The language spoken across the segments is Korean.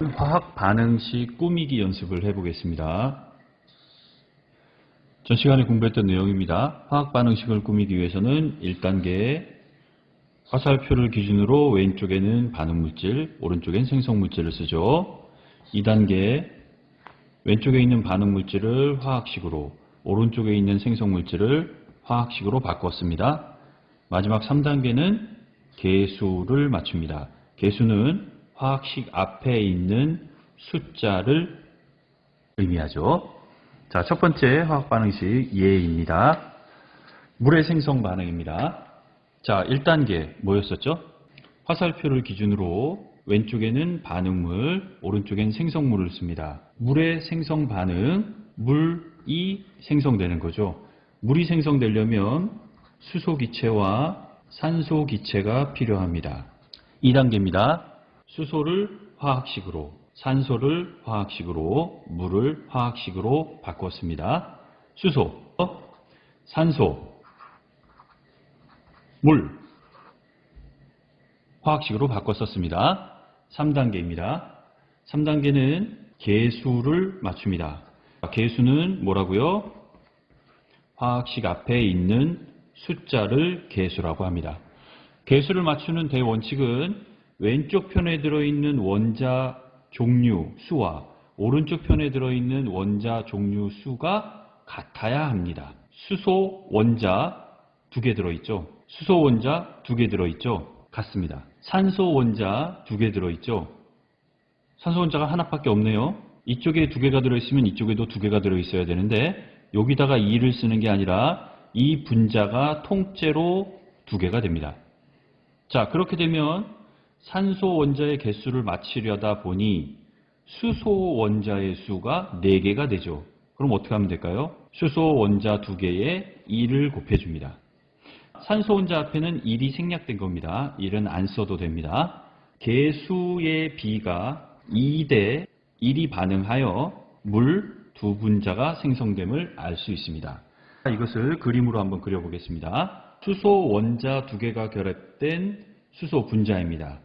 화학 반응식 꾸미기 연습을 해보겠습니다. 전 시간에 공부했던 내용입니다. 화학 반응식을 꾸미기 위해서는 1단계 화살표를 기준으로 왼쪽에는 반응물질, 오른쪽엔 생성물질을 쓰죠. 2단계 왼쪽에 있는 반응물질을 화학식으로, 오른쪽에 있는 생성물질을 화학식으로 바꿨습니다. 마지막 3단계는 개수를 맞춥니다. 개수는 화학식 앞에 있는 숫자를 의미하죠. 자, 첫 번째 화학 반응식 예입니다. 물의 생성 반응입니다. 자, 1단계 뭐였었죠? 화살표를 기준으로 왼쪽에는 반응물, 오른쪽엔 생성물을 씁니다. 물의 생성 반응, 물이 생성되는 거죠. 물이 생성되려면 수소 기체와 산소 기체가 필요합니다. 2단계입니다. 수소를 화학식으로, 산소를 화학식으로, 물을 화학식으로 바꿨습니다. 수소, 산소, 물, 화학식으로 바꿨었습니다. 3단계입니다. 3단계는 개수를 맞춥니다. 개수는 뭐라고요? 화학식 앞에 있는 숫자를 개수라고 합니다. 개수를 맞추는 대원칙은 왼쪽 편에 들어있는 원자 종류 수와 오른쪽 편에 들어있는 원자 종류 수가 같아야 합니다. 수소 원자 2개 들어있죠. 수소 원자 2개 들어있죠. 같습니다. 산소 원자 2개 들어있죠. 산소 원자가 하나밖에 없네요. 이쪽에 2개가 들어있으면 이쪽에도 2개가 들어있어야 되는데 여기다가 2를 쓰는 게 아니라 이 분자가 통째로 2개가 됩니다. 자, 그렇게 되면 산소 원자의 개수를 맞추려다 보니 수소 원자의 수가 4개가 되죠. 그럼 어떻게 하면 될까요? 수소 원자 2개에 2를 곱해줍니다. 산소 원자 앞에는 1이 생략된 겁니다. 1은 안 써도 됩니다. 개수의 비가 2대 1이 반응하여 물 2분자가 생성됨을 알 수 있습니다. 이것을 그림으로 한번 그려보겠습니다. 수소 원자 2개가 결합된 수소 분자입니다.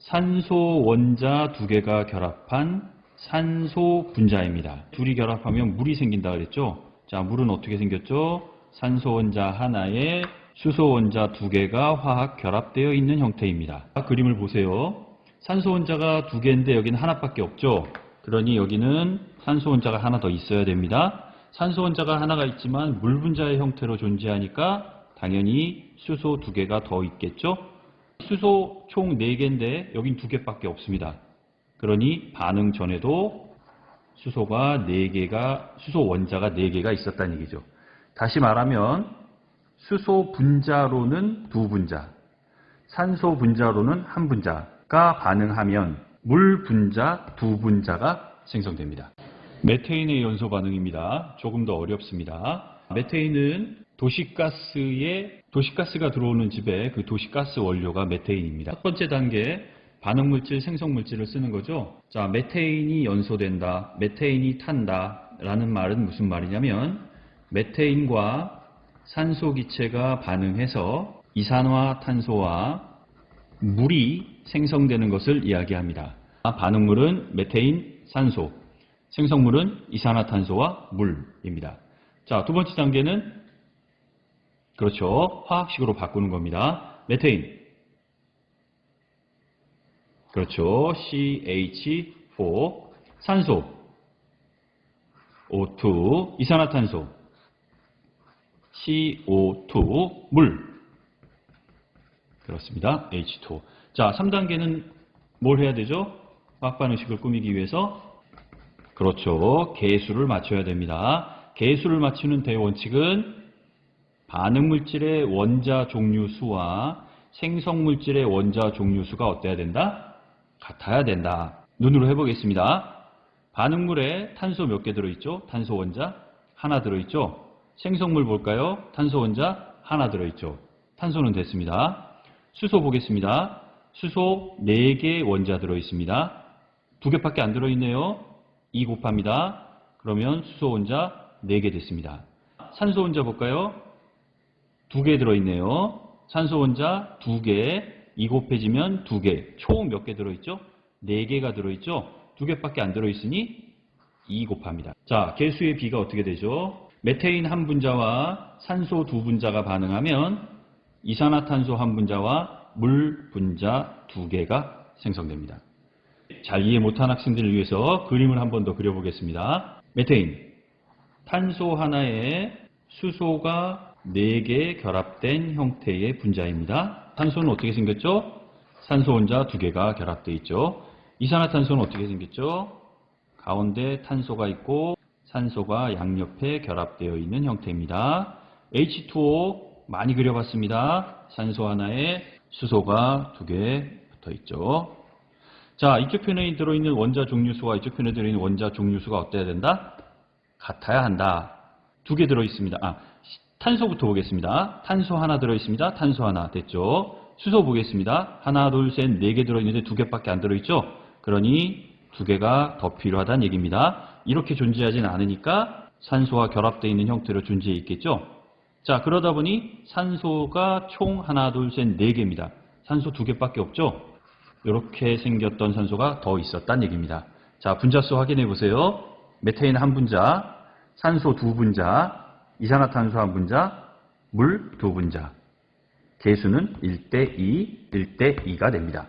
산소 원자 2개가 결합한 산소 분자입니다. 둘이 결합하면 물이 생긴다 그랬죠? 자, 물은 어떻게 생겼죠? 산소 원자 하나에 수소 원자 2개가 화학 결합되어 있는 형태입니다. 그림을 보세요. 산소 원자가 2개인데 여기는 하나밖에 없죠? 그러니 여기는 산소 원자가 하나 더 있어야 됩니다. 산소 원자가 하나가 있지만 물 분자의 형태로 존재하니까 당연히 수소 2개가 더 있겠죠? 수소 총 4개인데 여긴 2개밖에 없습니다. 그러니 반응 전에도 수소가 4개가, 수소 원자가 4개가 있었다는 얘기죠. 다시 말하면 수소 분자로는 2분자, 산소 분자로는 1분자가 반응하면 물 분자 2분자가 생성됩니다. 메테인의 연소 반응입니다. 조금 더 어렵습니다. 메테인은 도시가스가 들어오는 집에 그 도시가스 원료가 메테인입니다. 첫 번째 단계 반응물질, 생성물질을 쓰는 거죠. 자, 메테인이 연소된다, 메테인이 탄다 라는 말은 무슨 말이냐면 메테인과 산소 기체가 반응해서 이산화탄소와 물이 생성되는 것을 이야기합니다. 반응물은 메테인, 산소, 생성물은 이산화탄소와 물입니다. 자, 두 번째 단계는 그렇죠. 화학식으로 바꾸는 겁니다. 메테인. 그렇죠. CH4. 산소. O2. 이산화탄소. CO2. 물. 그렇습니다. H2. 자, 3단계는 뭘 해야 되죠? 화학 반응식을 꾸미기 위해서 그렇죠. 개수를 맞춰야 됩니다. 개수를 맞추는 대원칙은 반응물질의 원자 종류 수와 생성물질의 원자 종류 수가 어때야 된다? 같아야 된다. 눈으로 해보겠습니다. 반응물에 탄소 몇 개 들어있죠? 탄소 원자 하나 들어있죠? 생성물 볼까요? 탄소 원자 하나 들어있죠? 탄소는 됐습니다. 수소 보겠습니다. 수소 4개 원자 들어있습니다. 2개밖에 안 들어있네요. 2 곱합니다. 그러면 수소 원자 4개 됐습니다. 산소 원자 볼까요? 2개 들어있네요. 산소 원자 2개, 2 곱해지면 2개. 총 몇 개 들어있죠? 4개가 들어있죠? 두 개밖에 안 들어있으니 2 곱합니다. 자, 개수의 비가 어떻게 되죠? 메테인 한 분자와 산소 두 분자가 반응하면 이산화탄소 한 분자와 물 분자 두 개가 생성됩니다. 잘 이해 못한 학생들을 위해서 그림을 한 번 더 그려보겠습니다. 메테인, 탄소 하나에 수소가 4개 결합된 형태의 분자입니다. 탄소는 어떻게 생겼죠? 산소 혼자 2개가 결합되어 있죠. 이산화탄소는 어떻게 생겼죠? 가운데 탄소가 있고 산소가 양옆에 결합되어 있는 형태입니다. H2O 많이 그려봤습니다. 산소 하나에 수소가 2개 붙어 있죠. 자, 이쪽 편에 들어있는 원자 종류수와 이쪽 편에 들어있는 원자 종류수가 어때야 된다? 같아야 한다. 2개 들어있습니다. 탄소부터 보겠습니다. 탄소 하나 들어있습니다. 탄소 하나 됐죠. 수소 보겠습니다. 하나, 둘, 셋, 4개 들어있는데 2개밖에 안 들어있죠. 그러니 2개가 더 필요하다는 얘기입니다. 이렇게 존재하지는 않으니까 산소와 결합되어 있는 형태로 존재해 있겠죠. 자, 그러다 보니 산소가 총 하나, 둘, 셋, 4개입니다. 산소 2개밖에 없죠. 이렇게 생겼던 산소가 더 있었다는 얘기입니다. 자, 분자수 확인해 보세요. 메테인 한 분자, 산소 2분자, 이산화탄소 한 분자, 물 2분자. 개수는 1대2, 1대2가 됩니다.